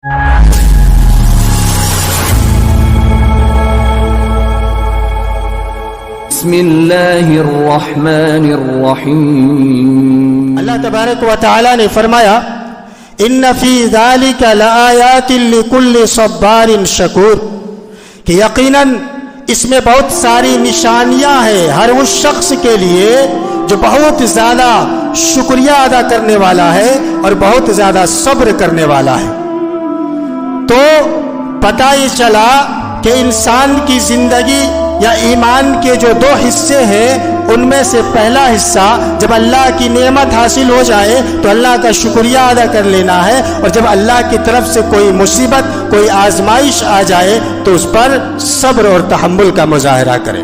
بسم اللہ الرحمن الرحیم۔ اللہ تبارک و تعالی نے فرمایا ان فی ذالک لآیات لکل صبار شکور، کہ یقیناً اس میں بہت ساری نشانیاں ہیں ہر اس شخص کے لیے جو بہت زیادہ شکریہ ادا کرنے والا ہے اور بہت زیادہ صبر کرنے والا ہے۔ تو پتہ یہ چلا کہ انسان کی زندگی یا ایمان کے جو دو حصے ہیں ان میں سے پہلا حصہ جب اللہ کی نعمت حاصل ہو جائے تو اللہ کا شکریہ ادا کر لینا ہے، اور جب اللہ کی طرف سے کوئی مصیبت کوئی آزمائش آ جائے تو اس پر صبر اور تحمل کا مظاہرہ کرے۔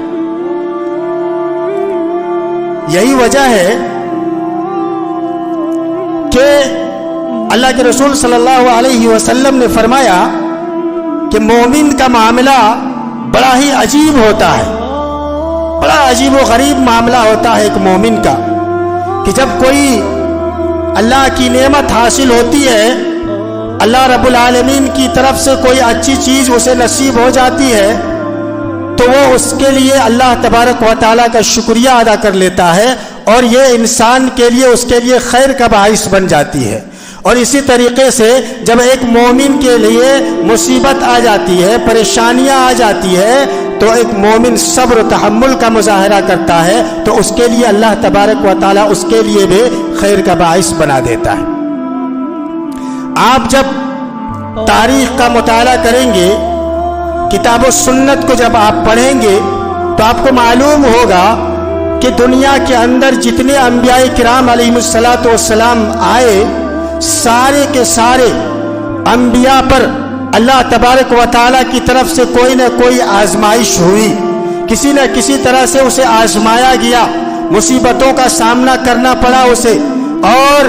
یہی وجہ ہے کہ اللہ کے رسول صلی اللہ علیہ وسلم نے فرمایا کہ مومن کا معاملہ بڑا ہی عجیب ہوتا ہے، بڑا عجیب و غریب معاملہ ہوتا ہے ایک مومن کا، کہ جب کوئی اللہ کی نعمت حاصل ہوتی ہے، اللہ رب العالمین کی طرف سے کوئی اچھی چیز اسے نصیب ہو جاتی ہے تو وہ اس کے لیے اللہ تبارک و تعالیٰ کا شکریہ ادا کر لیتا ہے، اور یہ انسان کے لیے اس کے لیے خیر کا باعث بن جاتی ہے۔ اور اسی طریقے سے جب ایک مومن کے لیے مصیبت آ جاتی ہے، پریشانیاں آ جاتی ہے، تو ایک مومن صبر و تحمل کا مظاہرہ کرتا ہے تو اس کے لیے اللہ تبارک و تعالیٰ اس کے لیے بھی خیر کا باعث بنا دیتا ہے۔ آپ جب تاریخ کا مطالعہ کریں گے، کتاب و سنت کو جب آپ پڑھیں گے تو آپ کو معلوم ہوگا کہ دنیا کے اندر جتنے انبیاء کرام علیہ السلام آئے، سارے کے سارے انبیاء پر اللہ تبارک و تعالیٰ کی طرف سے کوئی نہ کوئی آزمائش ہوئی، کسی نہ کسی طرح سے اسے آزمایا گیا، مصیبتوں کا سامنا کرنا پڑا اسے اور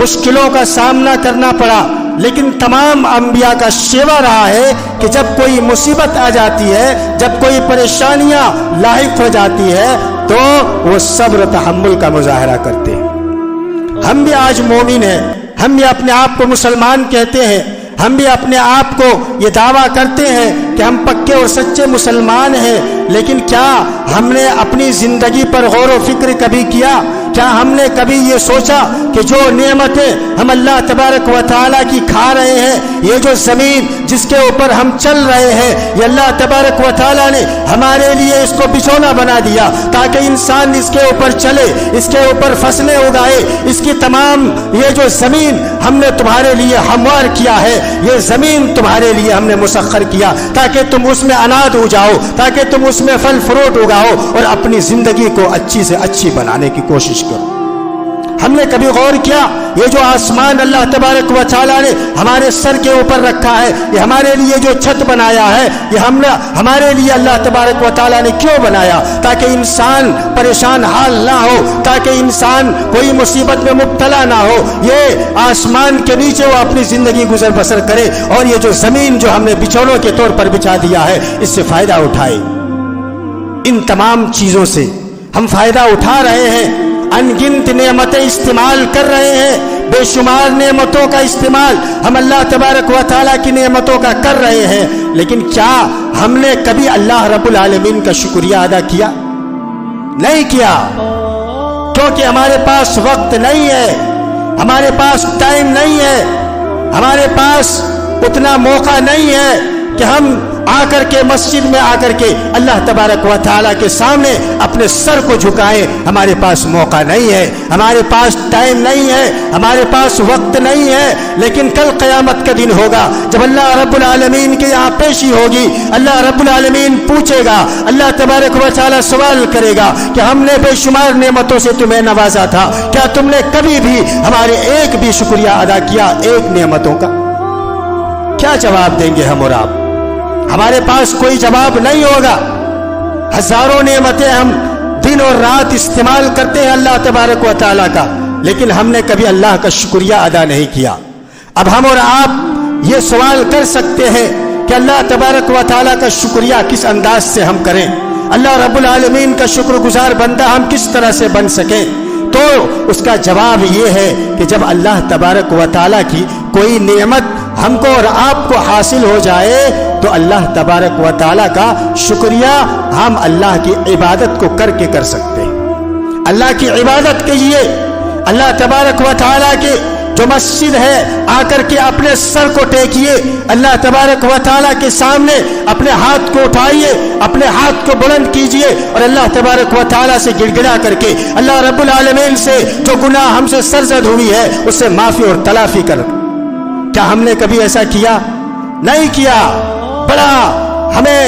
مشکلوں کا سامنا کرنا پڑا، لیکن تمام انبیاء کا شیوا رہا ہے کہ جب کوئی مصیبت آ جاتی ہے، جب کوئی پریشانیاں لاحق ہو جاتی ہے تو وہ صبر و تحمل کا مظاہرہ کرتے ہیں۔ ہم بھی آج مومن ہیں، ہم بھی اپنے آپ کو مسلمان کہتے ہیں، ہم بھی اپنے آپ کو یہ دعویٰ کرتے ہیں کہ ہم پکے اور سچے مسلمان ہیں، لیکن کیا ہم نے اپنی زندگی پر غور و فکر کبھی کیا؟ کیا ہم نے کبھی یہ سوچا کہ جو نعمتیں ہم اللہ تبارک و تعالیٰ کی کھا رہے ہیں، یہ جو زمین جس کے اوپر ہم چل رہے ہیں، یہ اللہ تبارک و تعالیٰ نے ہمارے لیے اس کو بچھونا بنا دیا تاکہ انسان اس کے اوپر چلے، اس کے اوپر فصلیں اگائے، اس کی تمام یہ جو زمین ہم نے تمہارے لیے ہموار کیا ہے، یہ زمین تمہارے لیے ہم نے مسخر کیا تاکہ تم اس میں اناج اگاؤ، تاکہ تم اس میں پھل فروٹ اگاؤ اور اپنی زندگی کو اچھی سے اچھی بنانے کی کوشش کرو۔ ہم نے کبھی غور کیا یہ جو آسمان اللہ تبارک و تعالیٰ نے ہمارے سر کے اوپر رکھا ہے، یہ ہمارے لیے جو چھت بنایا ہے، یہ ہمارے لیے اللہ تبارک و تعالیٰ نے کیوں بنایا؟ تاکہ انسان پریشان حال نہ ہو، تاکہ انسان کوئی مصیبت میں مبتلا نہ ہو، یہ آسمان کے نیچے وہ اپنی زندگی گزر بسر کرے، اور یہ جو زمین جو ہم نے بچھونوں کے طور پر بچھا دیا ہے اس سے فائدہ اٹھائے۔ ان تمام چیزوں سے ہم فائدہ اٹھا رہے ہیں، ان گنت نعمتیں استعمال کر رہے ہیں، بے شمار نعمتوں کا استعمال ہم اللہ تبارک و تعالیٰ کی نعمتوں کا کر رہے ہیں، لیکن کیا ہم نے کبھی اللہ رب العالمین کا شکریہ ادا کیا؟ نہیں کیا، کیونکہ ہمارے پاس وقت نہیں ہے، ہمارے پاس ٹائم نہیں ہے، ہمارے پاس اتنا موقع نہیں ہے کہ ہم آ کر کے مسجد میں آ کر کے اللہ تبارک و تعالیٰ کے سامنے اپنے سر کو جھکائیں۔ ہمارے پاس موقع نہیں ہے، ہمارے پاس ٹائم نہیں ہے، ہمارے پاس وقت نہیں ہے، لیکن کل قیامت کا دن ہوگا جب اللہ رب العالمین کے یہاں پیشی ہوگی، اللہ رب العالمین پوچھے گا، اللہ تبارک و تعالیٰ سوال کرے گا کہ ہم نے بے شمار نعمتوں سے تمہیں نوازا تھا، کیا تم نے کبھی بھی ہمارے ایک بھی شکریہ ادا کیا ایک نعمتوں کا؟ کیا جواب دیں گے ہم اور آپ؟ ہمارے پاس کوئی جواب نہیں ہوگا۔ ہزاروں نعمتیں ہم دن اور رات استعمال کرتے ہیں اللہ تبارک و تعالیٰ کا، لیکن ہم نے کبھی اللہ کا شکریہ ادا نہیں کیا۔ اب ہم اور آپ یہ سوال کر سکتے ہیں کہ اللہ تبارک و تعالیٰ کا شکریہ کس انداز سے ہم کریں، اللہ رب العالمین کا شکر گزار بندہ ہم کس طرح سے بن سکیں؟ تو اس کا جواب یہ ہے کہ جب اللہ تبارک و تعالیٰ کی کوئی نعمت ہم کو اور آپ کو حاصل ہو جائے تو اللہ تبارک و تعالیٰ کا شکریہ ہم اللہ کی عبادت کو کر کے کر سکتے ہیں۔ اللہ کی عبادت کیجیے، اللہ تبارک و تعالیٰ کے جو مسجد ہے آ کر کے اپنے سر کو ٹیکیے، اللہ تبارک و تعالیٰ کے سامنے اپنے ہاتھ کو اٹھائیے، اپنے ہاتھ کو بلند کیجیے اور اللہ تبارک و تعالیٰ سے گڑ گڑا کر کے اللہ رب العالمین سے جو گناہ ہم سے سرزد ہوئی ہے اس سے معافی اور تلافی کر۔ کیا ہم نے کبھی ایسا کیا؟ نہیں کیا۔ بڑا ہمیں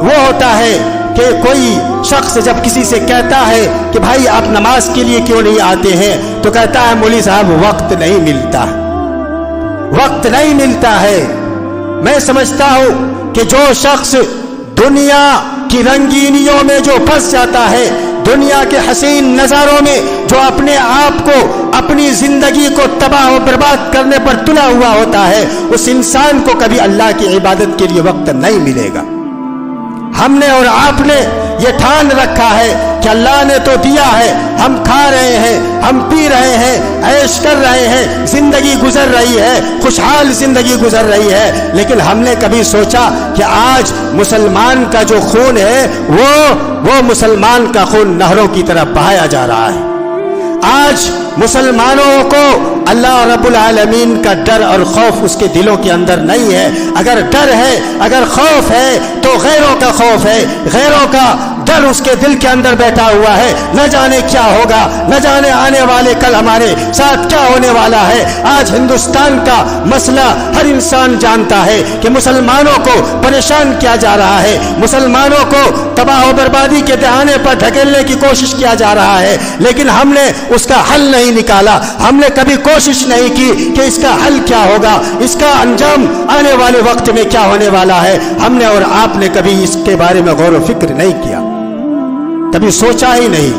وہ ہوتا ہے کہ کوئی شخص جب کسی سے کہتا ہے کہ بھائی آپ نماز کے لیے کیوں نہیں آتے ہیں تو کہتا ہے مولوی صاحب وقت نہیں ملتا، وقت نہیں ملتا ہے۔ میں سمجھتا ہوں کہ جو شخص دنیا کی رنگینیوں میں جو پھنس جاتا ہے، دنیا کے حسین نظاروں میں جو اپنے آپ کو اپنی زندگی کو تباہ و برباد کرنے پر تلا ہوا ہوتا ہے، اس انسان کو کبھی اللہ کی عبادت کے لیے وقت نہیں ملے گا۔ ہم نے اور آپ نے یہ ٹھان رکھا ہے کہ اللہ نے تو دیا ہے، ہم کھا رہے ہیں، ہم پی رہے ہیں، عیش کر رہے ہیں، زندگی گزر رہی ہے، خوشحال زندگی گزر رہی ہے، لیکن ہم نے کبھی سوچا کہ آج مسلمان کا جو خون ہے وہ مسلمان کا خون نہروں کی طرف بہایا جا رہا ہے۔ آج مسلمانوں کو اللہ رب العالمین کا ڈر اور خوف اس کے دلوں کے اندر نہیں ہے۔ اگر ڈر ہے، اگر خوف ہے تو غیروں کا خوف ہے، غیروں کا ڈر اس کے دل کے اندر بیٹھا ہوا ہے۔ نہ جانے کیا ہوگا، نہ جانے آنے والے کل ہمارے ساتھ کیا ہونے والا ہے۔ آج ہندوستان کا مسئلہ ہر انسان جانتا ہے کہ مسلمانوں کو پریشان کیا جا رہا ہے، مسلمانوں کو تباہ و بربادی کے دہانے پر دھکیلنے کی کوشش کیا جا رہا ہے، لیکن ہم نے اس کا حل نہیں نکالا۔ ہم نے کبھی کوشش نہیں کی کہ اس کا حل کیا ہوگا، اس کا انجام آنے والے وقت میں کیا ہونے والا ہے۔ ہم نے اور آپ نے کبھی اس کے بارے میں غور و فکر نہیں کیا، کبھی سوچا ہی نہیں۔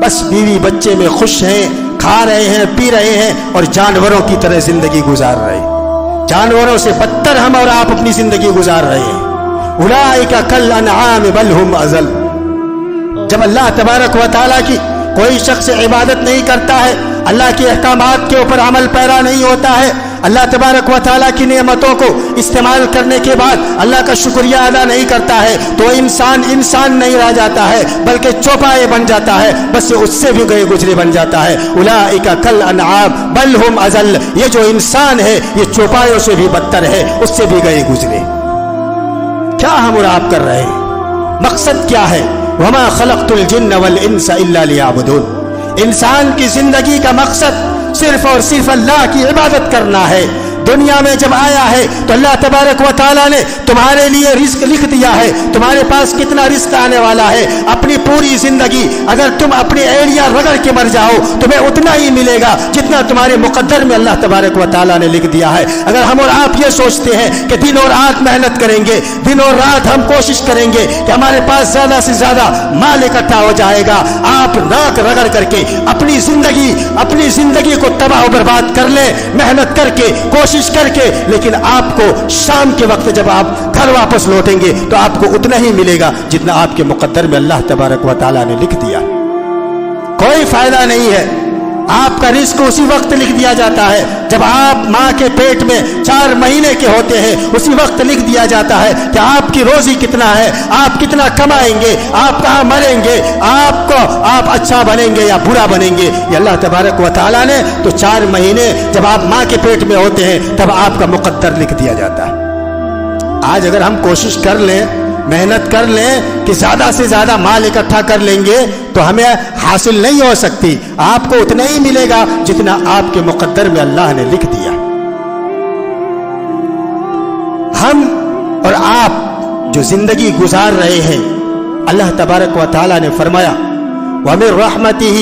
بس بیوی بچے میں خوش ہیں، کھا رہے ہیں، پی رہے ہیں اور جانوروں کی طرح زندگی گزار رہے ہیں۔ جانوروں سے بدتر ہم اور آپ اپنی زندگی گزار رہے ہیں۔ اولئک کالانعام بل ہم اضل۔ جب اللہ تبارک و تعالیٰ کی کوئی شخص عبادت نہیں کرتا ہے، اللہ کے احکامات کے اوپر عمل پیرا نہیں ہوتا ہے، اللہ تبارک و تعالیٰ کی نعمتوں کو استعمال کرنے کے بعد اللہ کا شکریہ ادا نہیں کرتا ہے، تو انسان نہیں رہ جاتا ہے بلکہ چوپائے بن جاتا ہے، بس اس سے بھی گئے گزرے بن جاتا ہے۔ اولئک کالانعام بل ہم اضل۔ یہ جو انسان ہے یہ چوپایوں سے بھی بدتر ہے، اس سے بھی گئے گزرے۔ کیا ہم اور آپ کر رہے ہیں؟ مقصد کیا ہے؟ وما خلقت الجن والانس الا ليعبدون۔ انسان کی زندگی کا مقصد صرف اور صرف اللہ کی عبادت کرنا ہے۔ دنیا میں جب آیا ہے تو اللہ تبارک و تعالیٰ نے تمہارے لیے رزق لکھ دیا ہے، تمہارے پاس کتنا رزق آنے والا ہے۔ اپنی پوری زندگی اگر تم اپنی ایڑیاں رگڑ کے مر جاؤ تمہیں اتنا ہی ملے گا جتنا تمہارے مقدر میں اللہ تبارک و تعالیٰ نے لکھ دیا ہے۔ اگر ہم اور آپ یہ سوچتے ہیں کہ دن اور رات محنت کریں گے، دن اور رات ہم کوشش کریں گے کہ ہمارے پاس زیادہ سے زیادہ مال اکٹھا ہو جائے گا، آپ ناک رگڑ کر کے اپنی زندگی کو تباہ و برباد کر لیں، محنت کر کے، کوشش کر کے، لیکن آپ کو شام کے وقت جب آپ گھر واپس لوٹیں گے تو آپ کو اتنا ہی ملے گا جتنا آپ کے مقدر میں اللہ تبارک و تعالیٰ نے لکھ دیا۔ کوئی فائدہ نہیں ہے۔ آپ کا رزق اسی وقت لکھ دیا جاتا ہے جب آپ ماں کے پیٹ میں 4 مہینے کے ہوتے ہیں، اسی وقت لکھ دیا جاتا ہے کہ آپ کی روزی کتنا ہے، آپ کتنا کمائیں گے، آپ کہاں مریں گے، آپ اچھا بنیں گے یا برا بنیں گے۔ یہ اللہ تبارک و تعالیٰ نے تو 4 مہینے جب آپ ماں کے پیٹ میں ہوتے ہیں تب آپ کا مقدر لکھ دیا جاتا ہے۔ آج اگر ہم کوشش کر لیں، محنت کر لیں کہ زیادہ سے زیادہ مال اکٹھا کر لیں گے تو ہمیں حاصل نہیں ہو سکتی، آپ کو اتنا ہی ملے گا جتنا آپ کے مقدر میں اللہ نے لکھ دیا۔ ہم اور آپ جو زندگی گزار رہے ہیں، اللہ تبارک و تعالیٰ نے فرمایا وَمِن رَحْمَتِهِ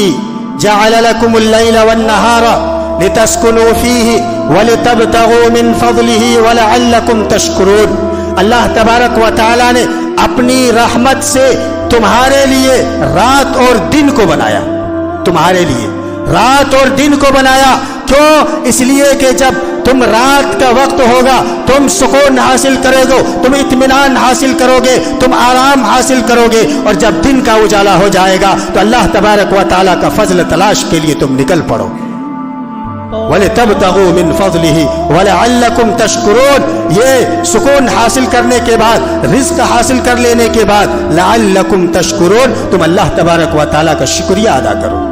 جَعَلَ لَكُمُ اللَّيْلَ وَالنَّهَارَ لِتَسْكُنُوا فِيهِ وَلِتَبْتَغُوا مِن فَضْلِهِ وَلَعَلَّكُمْ تَشْكُرُونَ۔ اللہ تبارک و تعالیٰ نے اپنی رحمت سے تمہارے لیے رات اور دن کو بنایا، تمہارے لیے رات اور دن کو بنایا۔ کیوں؟ اس لیے کہ جب تم رات کا وقت ہوگا تم سکون حاصل کرو گے، تم اطمینان حاصل کرو گے، تم آرام حاصل کرو گے، اور جب دن کا اجالا ہو جائے گا تو اللہ تبارک و تعالیٰ کا فضل تلاش کے لیے تم نکل پڑو۔ وَلِتَبْتَغُوا مِنْ فَضْلِهِ وَلَعَلَّكُمْ تَشْكُرُونَ، یہ سکون حاصل کرنے کے بعد، رزق حاصل کر لینے کے بعد، لَعَلَّكُمْ تَشْكُرُونَ، تم اللہ تبارک و تعالیٰ کا شکریہ ادا کرو.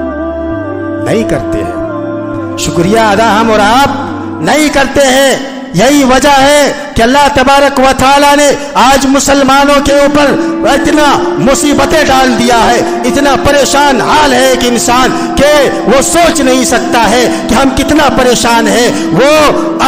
نہیں کرتے ہیں شکریہ ادا، ہم اور آپ نہیں کرتے ہیں. یہی وجہ ہے کہ اللہ تبارک و تعالیٰ نے آج مسلمانوں کے اوپر اتنا مصیبتیں ڈال دیا ہے، اتنا پریشان حال ہے ایک انسان کہ وہ سوچ نہیں سکتا ہے کہ ہم کتنا پریشان ہیں. وہ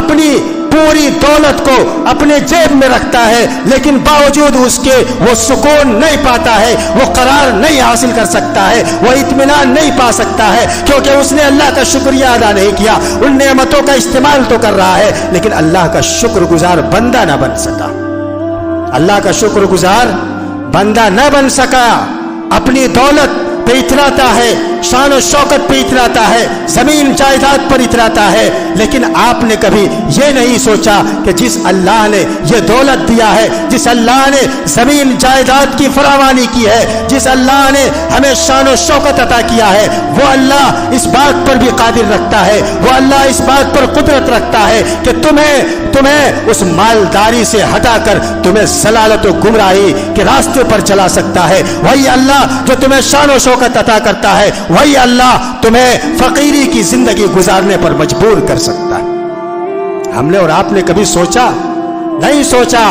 اپنی پوری دولت کو اپنے جیب میں رکھتا ہے، لیکن باوجود اس کے وہ سکون نہیں پاتا ہے، وہ قرار نہیں حاصل کر سکتا ہے، وہ اطمینان نہیں پا سکتا ہے، کیونکہ اس نے اللہ کا شکریہ ادا نہیں کیا. ان نعمتوں کا استعمال تو کر رہا ہے لیکن اللہ کا شکر گزار بندہ نہ بن سکا. اللہ کا شکر گزار بندہ نہ بن سکا. اپنی دولت پہ اتراتا ہے، شان و شوکت پہ اتراتا ہے، زمین جائیداد پر اتراتا ہے، لیکن آپ نے کبھی یہ نہیں سوچا کہ جس اللہ نے یہ دولت دیا ہے، جس اللہ نے زمین جائیداد کی فراوانی کی ہے، جس اللہ نے ہمیں شان و شوکت عطا کیا ہے، وہ اللہ اس بات پر بھی قادر رکھتا ہے، وہ اللہ اس بات پر قدرت رکھتا ہے کہ تمہیں اس مالداری سے ہٹا کر تمہیں ضلالت و گمراہی کے راستے پر چلا سکتا ہے. وہی اللہ جو تمہیں شان و شوکت عطا کرتا ہے، وہی اللہ تمہیں فقیری کی زندگی گزارنے پر مجبور کر سکتا ہے. ہم نے اور آپ نے کبھی سوچا؟ نہیں سوچا.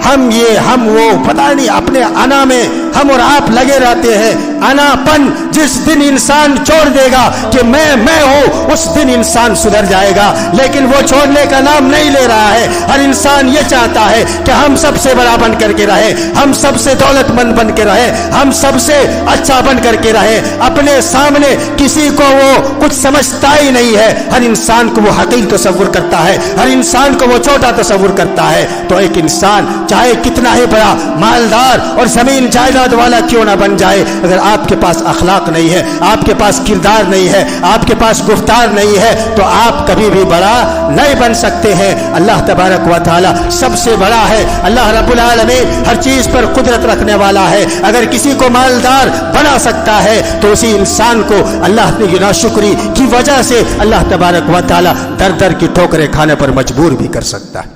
ہم وہ پتہ نہیں اپنے انا میں ہم اور آپ لگے رہتے ہیں. انا پن جس دن انسان چھوڑ دے گا کہ میں ہوں، اس دن انسان سدھر جائے گا، لیکن وہ چھوڑنے کا نام نہیں لے رہا ہے. ہر انسان یہ چاہتا ہے کہ ہم سب سے بڑا بن کر کے رہے، ہم سب سے دولت مند بن کے رہے، ہم سب سے اچھا بن کر کے رہے. اپنے سامنے کسی کو وہ کچھ سمجھتا ہی نہیں ہے. ہر انسان کو وہ حقیر تصور کرتا ہے، ہر انسان کو وہ چھوٹا تصور کرتا ہے. تو ایک انسان چاہے کتنا ہی بڑا مالدار اور زمین جائیداد والا کیوں نہ بن جائے، اگر آپ کے پاس اخلاق نہیں ہے، آپ کے پاس کردار نہیں ہے، آپ کے پاس گفتار نہیں ہے، تو آپ کبھی بھی بڑا نہیں بن سکتے ہیں. اللہ تبارک و تعالی سب سے بڑا ہے. اللہ رب العالمین ہر چیز پر قدرت رکھنے والا ہے. اگر کسی کو مالدار بنا سکتا ہے تو اسی انسان کو اللہ کی ناشکری کی وجہ سے اللہ تبارک و تعالی در در کی ٹھوکریں کھانے پر مجبور بھی کر سکتا ہے.